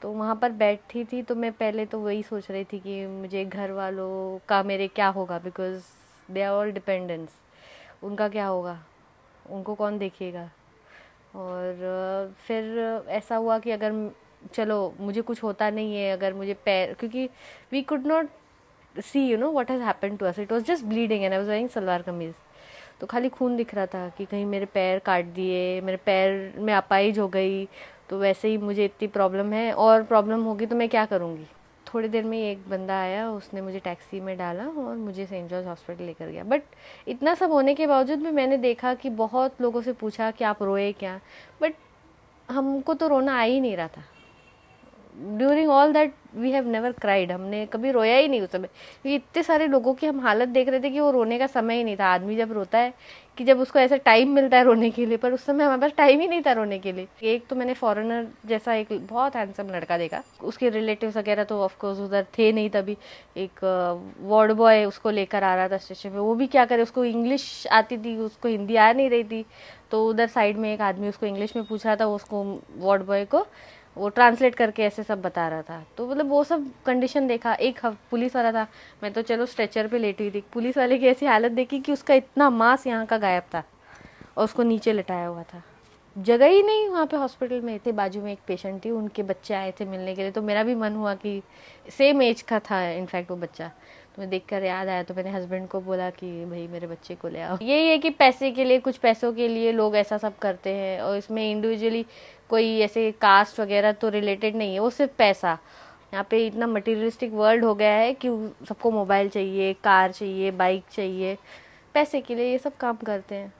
तो वहाँ पर बैठी थी तो मैं पहले तो वही सोच रही थी कि मुझे घर वालों का मेरे क्या होगा, because they are all dependents. उनका क्या होगा, उनको कौन देखेगा। और फिर ऐसा हुआ कि अगर चलो मुझे कुछ होता नहीं है, अगर मुझे पैर, क्योंकि we could not see what has happened to us, it was just bleeding and I was wearing salwar kameez. तो खाली खून दिख रहा था कि कहीं मेरे पैर काट दिए, मेरे पैर में अपाइज हो गई, तो वैसे ही मुझे इतनी प्रॉब्लम है और प्रॉब्लम होगी तो मैं क्या करूँगी। थोड़ी देर में ही एक बंदा आया, उसने मुझे टैक्सी में डाला और मुझे सेंट जॉर्ज हॉस्पिटल लेकर गया। बट इतना सब होने के बावजूद भी मैंने देखा कि बहुत लोगों से पूछा कि आप रोए क्या, बट हमको तो रोना आ ही नहीं रहा था। During all that we have never cried, हमने कभी रोया ही नहीं उस समय, क्योंकि इतने सारे लोगों की हम हालत देख रहे थे कि वो रोने का समय ही नहीं था। आदमी जब रोता है कि जब उसको ऐसा टाइम मिलता है रोने के लिए, पर उस समय हमारे पास टाइम ही नहीं था रोने के लिए। एक तो मैंने फॉरेनर जैसा एक बहुत हैंडसम लड़का देखा, उसके रिलेटिव्स वगैरह तो ऑफकोर्स उधर थे नहीं तभी। एक वार्ड बॉय उसको लेकर आ रहा था स्टेशन पे, वो भी क्या करे, उसको इंग्लिश आती थी, उसको हिंदी आ नहीं रही थी। तो उधर साइड में एक आदमी उसको इंग्लिश में पूछ रहा था, उसको वार्ड बॉय को वो ट्रांसलेट करके ऐसे सब बता रहा था। तो मतलब वो सब कंडीशन देखा। एक पुलिस वाला था, मैं तो चलो स्ट्रेचर पे लेटी हुई थी, पुलिस वाले की ऐसी हालत देखी कि उसका इतना मांस यहाँ का गायब था और उसको नीचे लटाया हुआ था, जगह ही नहीं वहाँ पे हॉस्पिटल में। थे बाजू में एक पेशेंट थी, उनके बच्चे आए थे मिलने के लिए, तो मेरा भी मन हुआ कि सेम एज का था इनफैक्ट वो बच्चा, तो मैं देखकर याद आया, तो मैंने हस्बैंड को बोला कि भाई मेरे बच्चे को ले आओ। यही है कि पैसे के लिए, कुछ पैसों के लिए लोग ऐसा सब करते हैं, और इसमें इंडिविजुअली कोई ऐसे कास्ट वगैरह तो रिलेटेड नहीं है, वो सिर्फ पैसा। यहाँ पे इतना मटेरियलिस्टिक वर्ल्ड हो गया है कि सबको मोबाइल चाहिए, कार चाहिए, बाइक चाहिए, पैसे के लिए ये सब काम करते हैं।